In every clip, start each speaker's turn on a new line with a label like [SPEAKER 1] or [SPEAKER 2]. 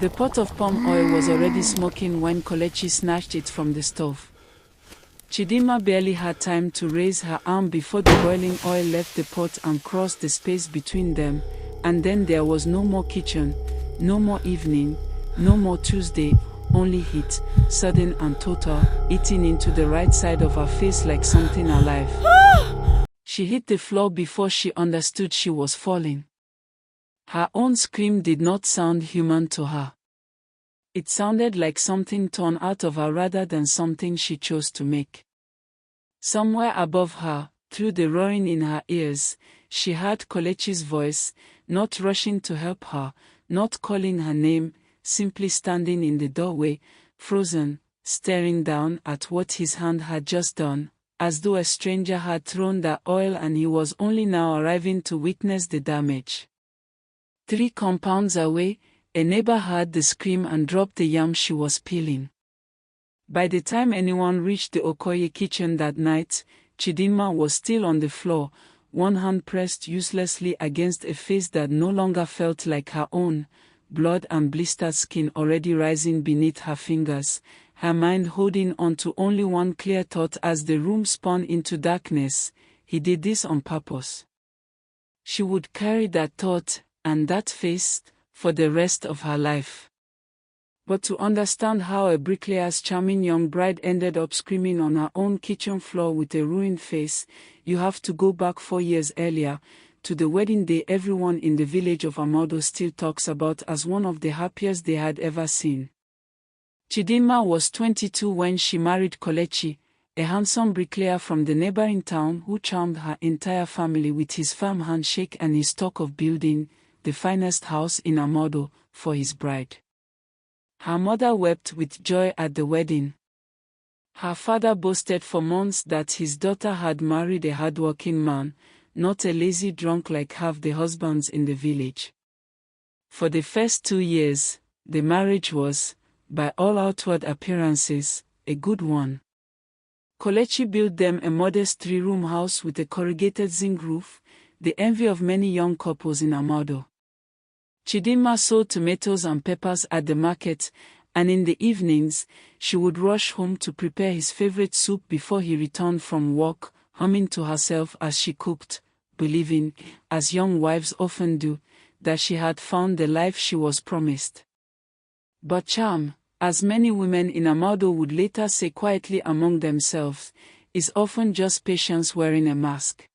[SPEAKER 1] The pot of palm oil was already smoking when Kelechi snatched it from the stove. Chidinma barely had time to raise her arm before the boiling oil left the pot and crossed the space between them, and then there was no more kitchen, no more evening, no more Tuesday, only heat, sudden and total, eating into the right side of her face like something alive. She hit the floor before she understood she was falling. Her own scream did not sound human to her. It sounded like something torn out of her rather than something she chose to make. Somewhere above her, through the roaring in her ears, she heard Kelechi's voice, not rushing to help her, not calling her name, simply standing in the doorway, frozen, staring down at what his hand had just done, as though a stranger had thrown that oil and he was only now arriving to witness the damage. 3 compounds away, a neighbor heard the scream and dropped the yam she was peeling. By the time anyone reached the Okoye kitchen that night, Chidinma was still on the floor, one hand pressed uselessly against a face that no longer felt like her own, blood and blistered skin already rising beneath her fingers, her mind holding on to only one clear thought as the room spun into darkness: he did this on purpose. She would carry that thought, and that face, for the rest of her life. But to understand how a bricklayer's charming young bride ended up screaming on her own kitchen floor with a ruined face, you have to go back 4 years earlier, to the wedding day everyone in the village of Amaudo still talks about as one of the happiest they had ever seen. Chidinma was 22 when she married Kelechi, a handsome bricklayer from the neighboring town who charmed her entire family with his firm handshake and his talk of building the finest house in Amaudo for his bride. Her mother wept with joy at the wedding. Her father boasted for months that his daughter had married a hardworking man, not a lazy drunk like half the husbands in the village. For the first 2 years, the marriage was, by all outward appearances, a good one. Kelechi built them a modest 3-room house with a corrugated zinc roof, the envy of many young couples in Amaudo. Chidinma sold tomatoes and peppers at the market, and in the evenings, she would rush home to prepare his favorite soup before he returned from work, humming to herself as she cooked, believing, as young wives often do, that she had found the life she was promised. But charm, as many women in Amaudo would later say quietly among themselves, is often just patience wearing a mask.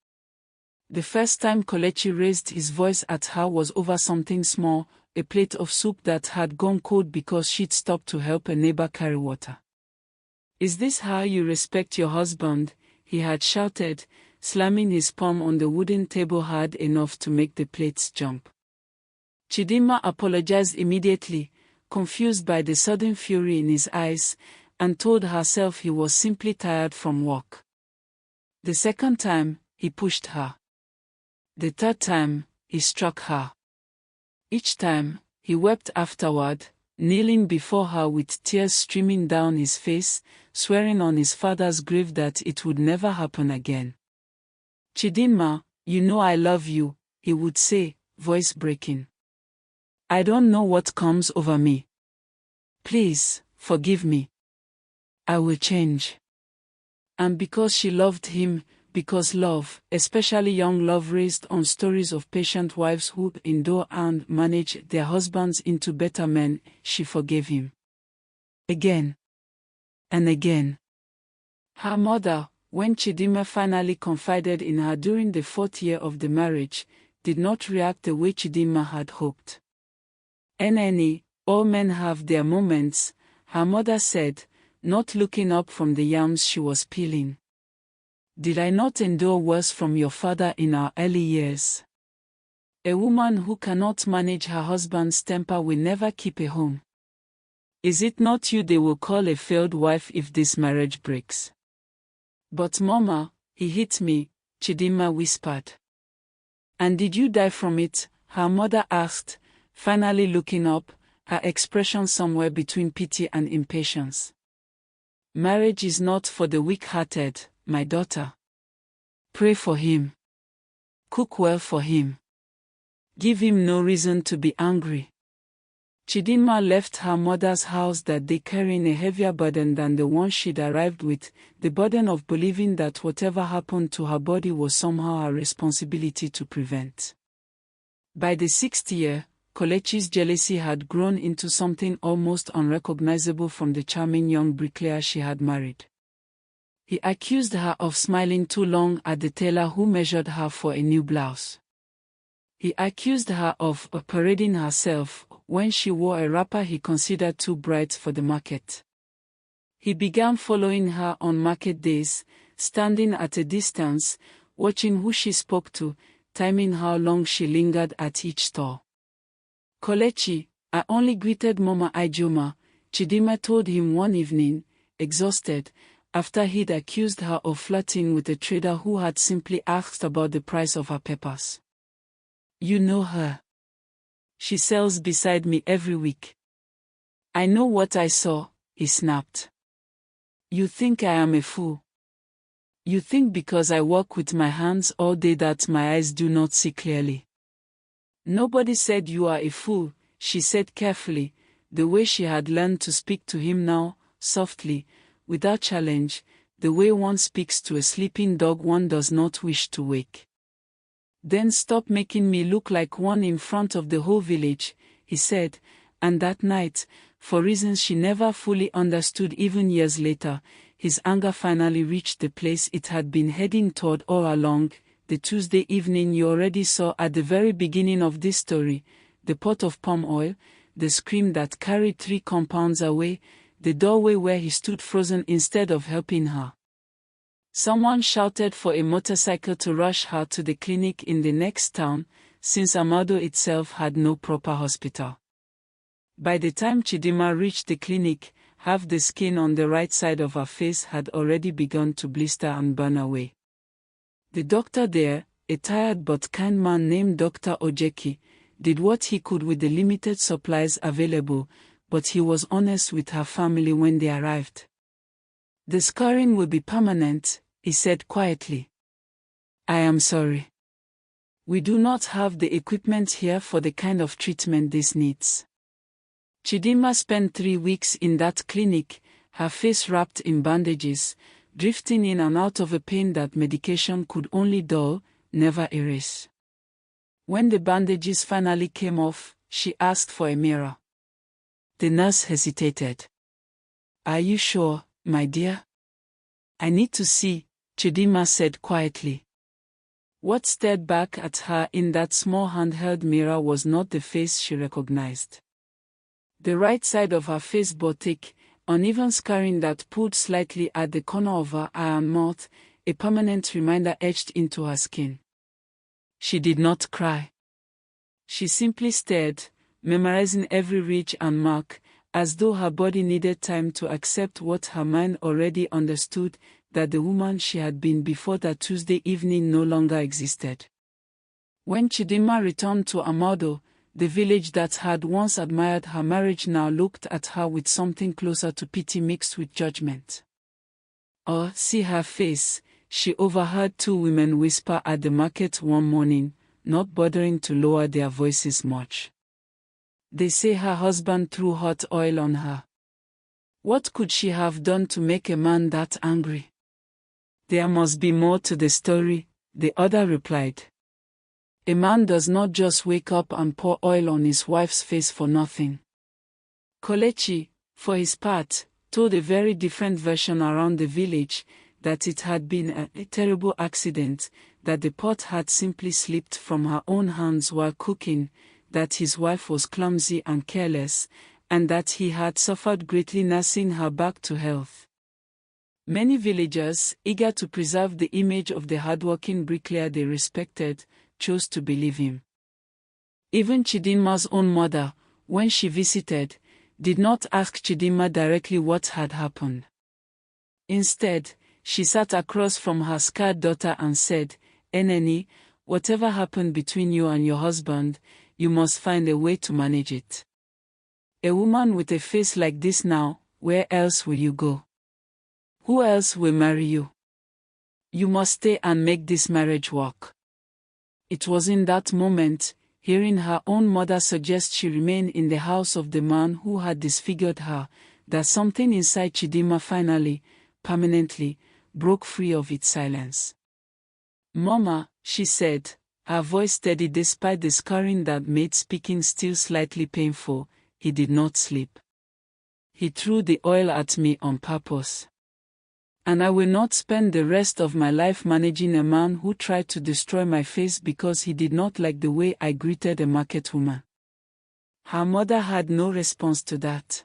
[SPEAKER 1] The first time Kelechi raised his voice at her was over something small, a plate of soup that had gone cold because she'd stopped to help a neighbor carry water. "Is this how you respect your husband?" he had shouted, slamming his palm on the wooden table hard enough to make the plates jump. Chidinma apologized immediately, confused by the sudden fury in his eyes, and told herself he was simply tired from work. The second time, he pushed her. The third time, he struck her. Each time, he wept afterward, kneeling before her with tears streaming down his face, swearing on his father's grave that it would never happen again. "Chidinma, you know I love you," he would say, voice breaking. "I don't know what comes over me. Please, forgive me. I will change." And because she loved him, because love, especially young love raised on stories of patient wives who endure and manage their husbands into better men, she forgave him. Again. And again. Her mother, when Chidinma finally confided in her during the 4th year of the marriage, did not react the way Chidinma had hoped. "NNE, all men have their moments," her mother said, not looking up from the yams she was peeling. "Did I not endure worse from your father in our early years? A woman who cannot manage her husband's temper will never keep a home. Is it not you they will call a failed wife if this marriage breaks?" "But Mama, he hit me," Chidinma whispered. "And did you die from it?" her mother asked, finally looking up, her expression somewhere between pity and impatience. "Marriage is not for the weak-hearted, my daughter. Pray for him. Cook well for him. Give him no reason to be angry. Chidinma left her mother's house that day carrying a heavier burden than the one she'd arrived with, the burden of believing that whatever happened to her body was somehow her responsibility to prevent. By the 6th year, Kelechi's jealousy had grown into something almost unrecognizable from the charming young bricklayer she had married. He accused her of smiling too long at the tailor who measured her for a new blouse. He accused her of parading herself when she wore a wrapper he considered too bright for the market. He began following her on market days, standing at a distance, watching who she spoke to, timing how long she lingered at each store. "Kelechi, I only greeted Mama Ijoma," Chidinma told him one evening, exhausted, after he'd accused her of flirting with a trader who had simply asked about the price of her peppers. "You know her. She sells beside me every week." "I know what I saw," he snapped. "You think I am a fool? You think because I work with my hands all day that my eyes do not see clearly?" "Nobody said you are a fool," she said carefully, the way she had learned to speak to him now, softly, without challenge, the way one speaks to a sleeping dog one does not wish to wake. "Then stop making me look like one in front of the whole village," he said, and that night, for reasons she never fully understood even years later, his anger finally reached the place it had been heading toward all along, the Tuesday evening you already saw at the very beginning of this story, the pot of palm oil, the scream that carried 3 compounds away, the doorway where he stood frozen instead of helping her. Someone shouted for a motorcycle to rush her to the clinic in the next town, since Amaudo itself had no proper hospital. By the time Chidinma reached the clinic, half the skin on the right side of her face had already begun to blister and burn away. The doctor there, a tired but kind man named Dr. Ojeki, did what he could with the limited supplies available, but he was honest with her family when they arrived. "The scarring will be permanent," he said quietly. "I am sorry. We do not have the equipment here for the kind of treatment this needs." Chidinma spent 3 weeks in that clinic, her face wrapped in bandages, drifting in and out of a pain that medication could only dull, never erase. When the bandages finally came off, she asked for a mirror. The nurse hesitated. "Are you sure, my dear?" "I need to see," Chidinma said quietly. What stared back at her in that small handheld mirror was not the face she recognized. The right side of her face bore thick, uneven scarring that pulled slightly at the corner of her eye and mouth, a permanent reminder etched into her skin. She did not cry. She simply stared, memorizing every ridge and mark, as though her body needed time to accept what her mind already understood, that the woman she had been before that Tuesday evening no longer existed. When Chidinma returned to Amaudo, the village that had once admired her marriage now looked at her with something closer to pity mixed with judgment. "Oh, see her face," she overheard 2 women whisper at the market one morning, not bothering to lower their voices much. "They say her husband threw hot oil on her. What could she have done to make a man that angry?" "There must be more to the story," the other replied. "A man does not just wake up and pour oil on his wife's face for nothing." Kelechi, for his part, told a very different version around the village, that it had been a terrible accident, that the pot had simply slipped from her own hands while cooking, that his wife was clumsy and careless, and that he had suffered greatly nursing her back to health. Many villagers, eager to preserve the image of the hardworking bricklayer they respected, chose to believe him. Even Chidinma's own mother, when she visited, did not ask Chidinma directly what had happened. Instead, she sat across from her scared daughter and said, "Eneni, whatever happened between you and your husband, you must find a way to manage it. A woman with a face like this now, where else will you go? Who else will marry you? You must stay and make this marriage work." It was in that moment, hearing her own mother suggest she remain in the house of the man who had disfigured her, that something inside Chidinma finally, permanently, broke free of its silence. "Mama," she said, her voice steady despite the scarring that made speaking still slightly painful, "he did not sleep. He threw the oil at me on purpose. And I will not spend the rest of my life managing a man who tried to destroy my face because he did not like the way I greeted a market woman." Her mother had no response to that.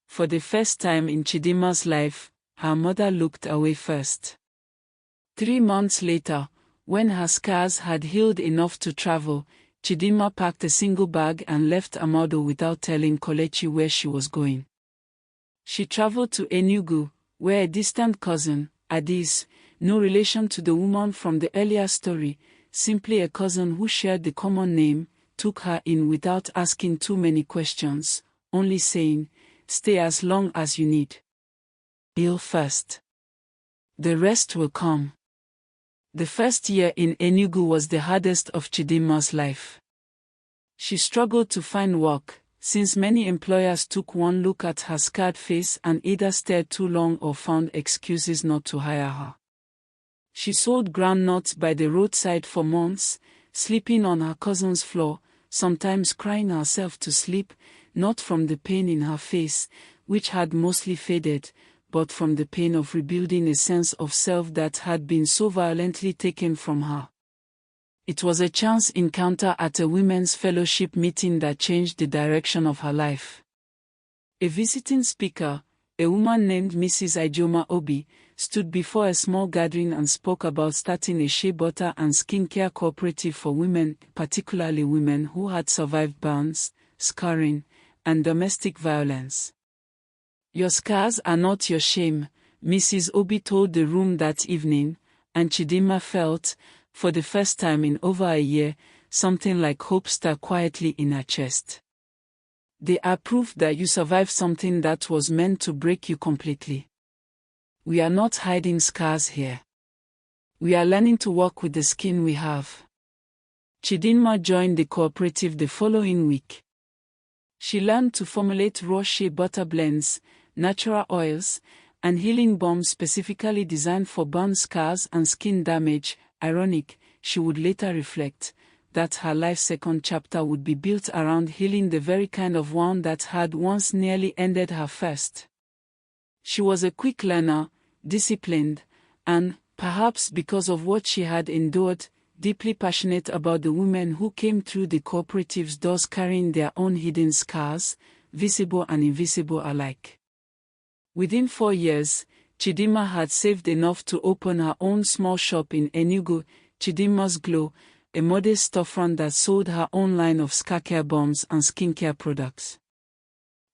[SPEAKER 1] For the first time in Chidinma's life, her mother looked away first. 3 months later, when her scars had healed enough to travel, Chidinma packed a single bag and left Amaudo without telling Kelechi where she was going. She traveled to Enugu, where a distant cousin, Adis, no relation to the woman from the earlier story, simply a cousin who shared the common name, took her in without asking too many questions, only saying, "Stay as long as you need. Heal first. The rest will come." The first year in Enugu was the hardest of Chidinma's life. She struggled to find work, since many employers took one look at her scarred face and either stared too long or found excuses not to hire her. She sold groundnuts by the roadside for months, sleeping on her cousin's floor, sometimes crying herself to sleep, not from the pain in her face, which had mostly faded, but from the pain of rebuilding a sense of self that had been so violently taken from her. It was a chance encounter at a women's fellowship meeting that changed the direction of her life. A visiting speaker, a woman named Mrs. Ijoma Obi, stood before a small gathering and spoke about starting a shea butter and skincare cooperative for women, particularly women who had survived burns, scarring, and domestic violence. "Your scars are not your shame," Mrs. Obi told the room that evening, and Chidinma felt, for the first time in over a year, something like hope stir quietly in her chest. "They are proof that you survived something that was meant to break you completely. We are not hiding scars here. We are learning to work with the skin we have." Chidinma joined the cooperative the following week. She learned to formulate raw shea butter blends, natural oils, and healing balms specifically designed for burn scars and skin damage. Ironic, she would later reflect, that her life's second chapter would be built around healing the very kind of wound that had once nearly ended her first. She was a quick learner, disciplined, and, perhaps because of what she had endured, deeply passionate about the women who came through the cooperative's doors carrying their own hidden scars, visible and invisible alike. Within 4 years, Chidinma had saved enough to open her own small shop in Enugu, Chidinma's Glow, a modest storefront that sold her own line of scarcare balms and skincare products.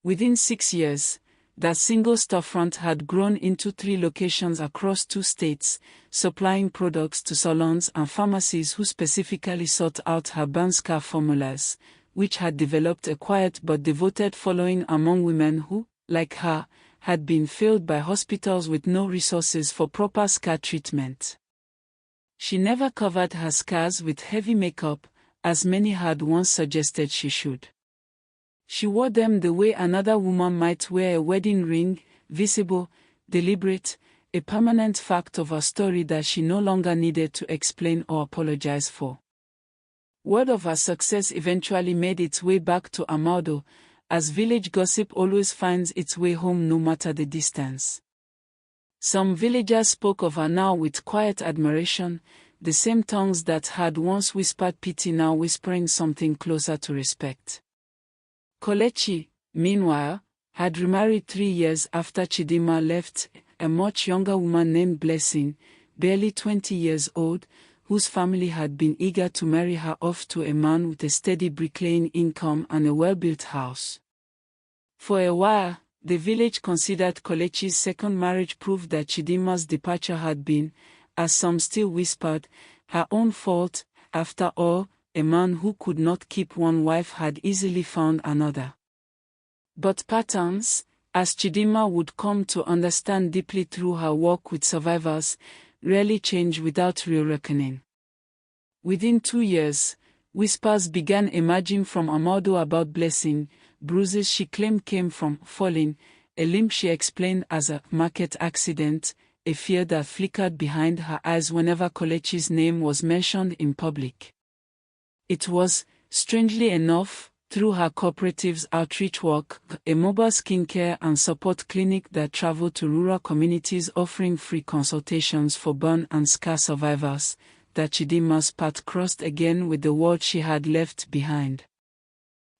[SPEAKER 1] Within 6 years, that single storefront had grown into 3 locations across 2 states, supplying products to salons and pharmacies who specifically sought out her burn scar formulas, which had developed a quiet but devoted following among women who, like her, had been failed by hospitals with no resources for proper scar treatment. She never covered her scars with heavy makeup, as many had once suggested she should. She wore them the way another woman might wear a wedding ring, visible, deliberate, a permanent fact of her story that she no longer needed to explain or apologize for. Word of her success eventually made its way back to Amaudo, as village gossip always finds its way home no matter the distance. Some villagers spoke of her now with quiet admiration, the same tongues that had once whispered pity now whispering something closer to respect. Kelechi, meanwhile, had remarried 3 years after Chidinma left, a much younger woman named Blessing, barely 20 years old, whose family had been eager to marry her off to a man with a steady bricklaying income and a well-built house. For a while, the village considered Kelechi's second marriage proof that Chidinma's departure had been, as some still whispered, her own fault. After all, a man who could not keep one wife had easily found another. But patterns, as Chidinma would come to understand deeply through her work with survivors, rarely change without real reckoning. Within 2 years, Whispers began emerging from Amaudo about Blessing, bruises she claimed came from falling, a limp she explained as a market accident, a fear that flickered behind her eyes whenever Kelechi's name was mentioned in public. It was, strangely enough, through her cooperative's outreach work, a mobile skincare and support clinic that traveled to rural communities offering free consultations for burn and scar survivors, that Chidinma's path crossed again with the world she had left behind.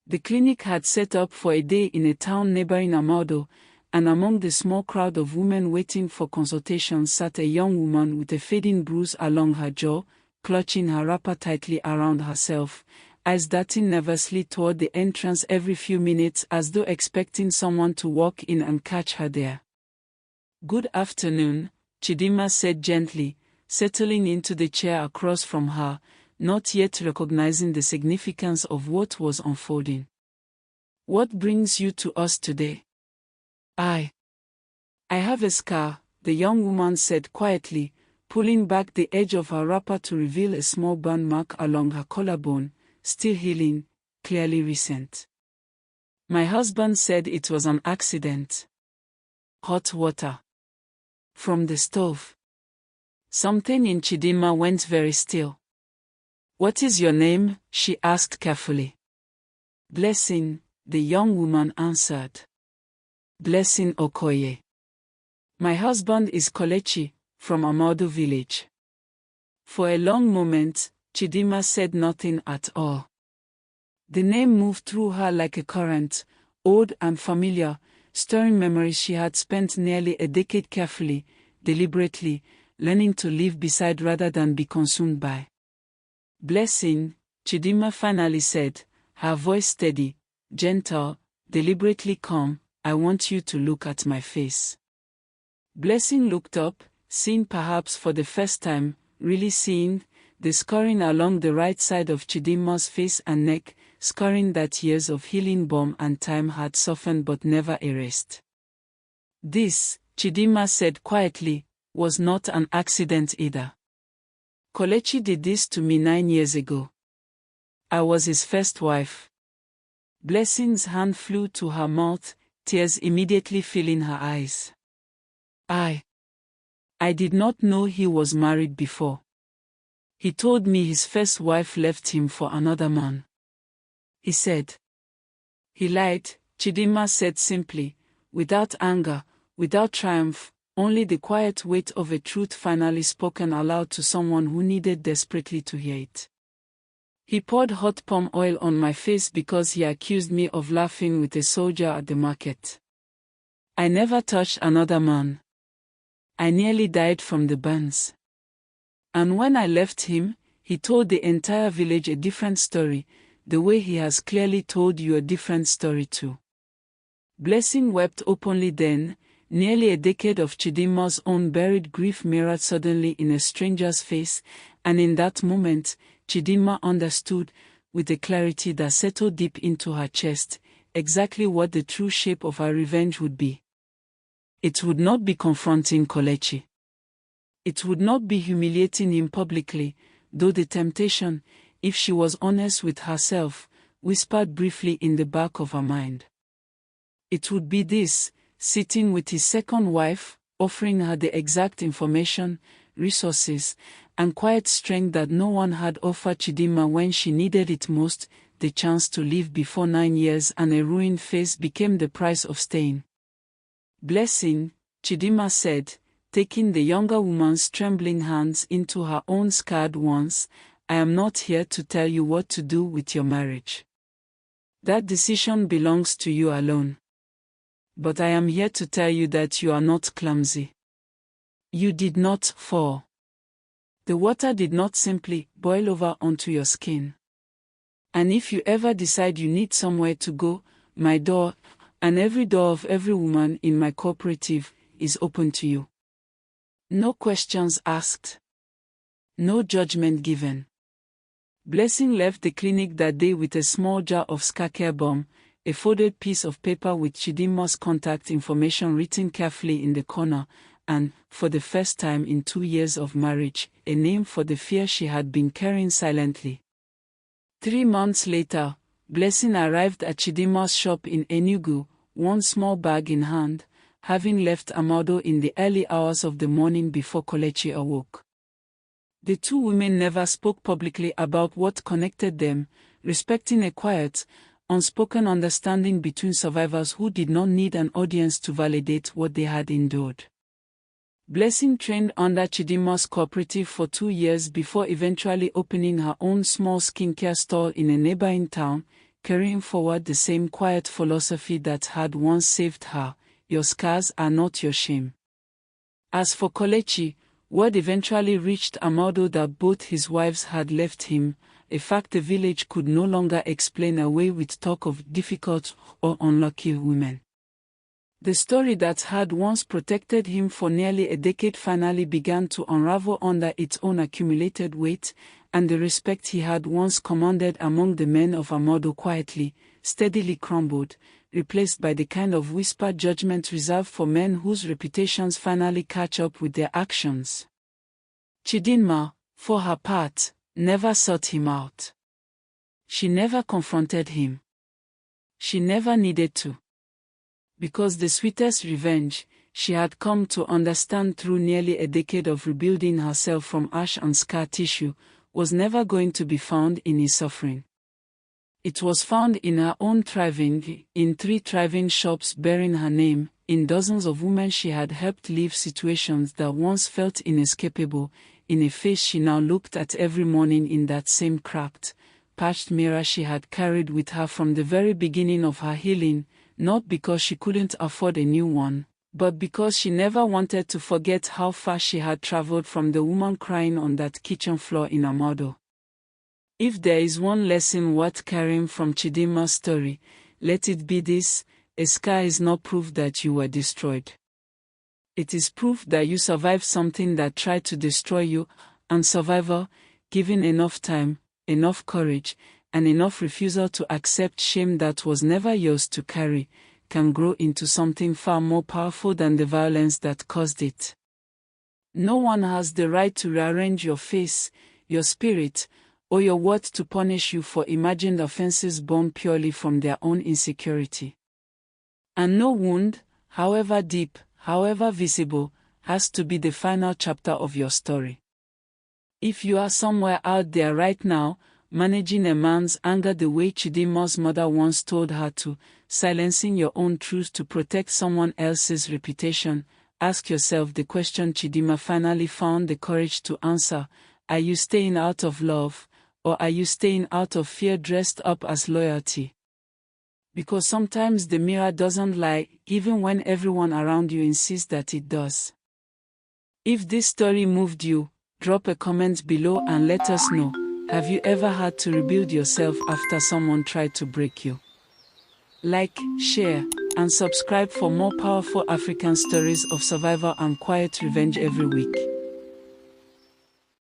[SPEAKER 1] The clinic had set up for a day in a town neighboring Amaudo, and among the small crowd of women waiting for consultations sat a young woman with a fading bruise along her jaw, clutching her wrapper tightly around herself, eyes darting nervously toward the entrance every few minutes as though expecting someone to walk in and catch her there. "Good afternoon," Chidinma said gently, settling into the chair across from her, not yet recognizing the significance of what was unfolding. "What brings you to us today?" I have a scar," the young woman said quietly, pulling back the edge of her wrapper to reveal a small burn mark along her collarbone, still healing, clearly recent. "My husband said it was an accident." "Hot water from the stove." Something in Chidinma went very still. "What is your name?" she asked carefully. "Blessing," the young woman answered. "Blessing Okoye. My husband is Kelechi, from Amaudo village." For a long moment, Chidinma said nothing at all. The name moved through her like a current, old and familiar, stirring memories she had spent nearly a decade carefully, deliberately, learning to live beside rather than be consumed by. "Blessing," Chidinma finally said, her voice steady, gentle, deliberately calm, "I want you to look at my face." Blessing looked up, seeing perhaps for the first time, really seeing, the scarring along the right side of Chidinma's face and neck, scarring that years of healing balm and time had softened but never erased. "This," Chidinma said quietly, "was not an accident either. Kelechi did this to me 9 years ago. I was his first wife." Blessing's hand flew to her mouth, tears immediately filling her eyes. I did not know he was married before. He told me his first wife left him for another man. He said. He lied," Chidinma said simply, without anger, without triumph, only the quiet weight of a truth finally spoken aloud to someone who needed desperately to hear it. "He poured hot palm oil on my face because he accused me of laughing with a soldier at the market. I never touched another man. I nearly died from the burns. And when I left him, he told the entire village a different story, the way he has clearly told you a different story too." Blessing wept openly then, nearly a decade of Chidinma's own buried grief mirrored suddenly in a stranger's face, and in that moment, Chidinma understood, with a clarity that settled deep into her chest, exactly what the true shape of her revenge would be. It would not be confronting Kelechi. It would not be humiliating him publicly, though the temptation, if she was honest with herself, whispered briefly in the back of her mind. It would be this, sitting with his second wife, offering her the exact information, resources, and quiet strength that no one had offered Chidinma when she needed it most, the chance to live before 9 years and a ruined face became the price of staying. "Blessing," Chidinma said, taking the younger woman's trembling hands into her own scarred ones, "I am not here to tell you what to do with your marriage. That decision belongs to you alone. But I am here to tell you that you are not clumsy. You did not fall. The water did not simply boil over onto your skin. And if you ever decide you need somewhere to go, my door, and every door of every woman in my cooperative, is open to you. No questions asked. No judgment given." Blessing left the clinic that day with a small jar of skincare balm, a folded piece of paper with Chidinma's contact information written carefully in the corner, and, for the first time in 2 years of marriage, a name for the fear she had been carrying silently. 3 months later, Blessing arrived at Chidinma's shop in Enugu, one small bag in hand, having left Amaudo in the early hours of the morning before Kelechi awoke. The two women never spoke publicly about what connected them, respecting a quiet, unspoken understanding between survivors who did not need an audience to validate what they had endured. Blessing trained under Chidinma's cooperative for 2 years before eventually opening her own small skincare store in a neighboring town, carrying forward the same quiet philosophy that had once saved her: your scars are not your shame. As for Kelechi, word eventually reached Amaudo that both his wives had left him, a fact the village could no longer explain away with talk of difficult or unlucky women. The story that had once protected him for nearly a decade finally began to unravel under its own accumulated weight, and the respect he had once commanded among the men of Amaudo quietly, steadily crumbled, replaced by the kind of whispered judgment reserved for men whose reputations finally catch up with their actions. Chidinma, for her part, never sought him out. She never confronted him. She never needed to. Because the sweetest revenge, she had come to understand through nearly a decade of rebuilding herself from ash and scar tissue, was never going to be found in his suffering. It was found in her own thriving, in 3 thriving shops bearing her name, in dozens of women she had helped leave situations that once felt inescapable, in a face she now looked at every morning in that same cracked, patched mirror she had carried with her from the very beginning of her healing, not because she couldn't afford a new one, but because she never wanted to forget how far she had traveled from the woman crying on that kitchen floor in Amaudo. If there is one lesson worth carrying from Chidinma's story, let it be this: a scar is not proof that you were destroyed. It is proof that you survived something that tried to destroy you, and survival, given enough time, enough courage, and enough refusal to accept shame that was never yours to carry, can grow into something far more powerful than the violence that caused it. No one has the right to rearrange your face, your spirit, or your worth to punish you for imagined offenses born purely from their own insecurity. And no wound, however deep, however visible, has to be the final chapter of your story. If you are somewhere out there right now, managing a man's anger the way Chidinma's mother once told her to, silencing your own truth to protect someone else's reputation, ask yourself the question Chidinma finally found the courage to answer: are you staying out of love, or are you staying out of fear dressed up as loyalty? Because sometimes the mirror doesn't lie, even when everyone around you insists that it does. If this story moved you, drop a comment below and let us know. Have you ever had to rebuild yourself after someone tried to break you? Like, share, and subscribe for more powerful African stories of survival and quiet revenge every week.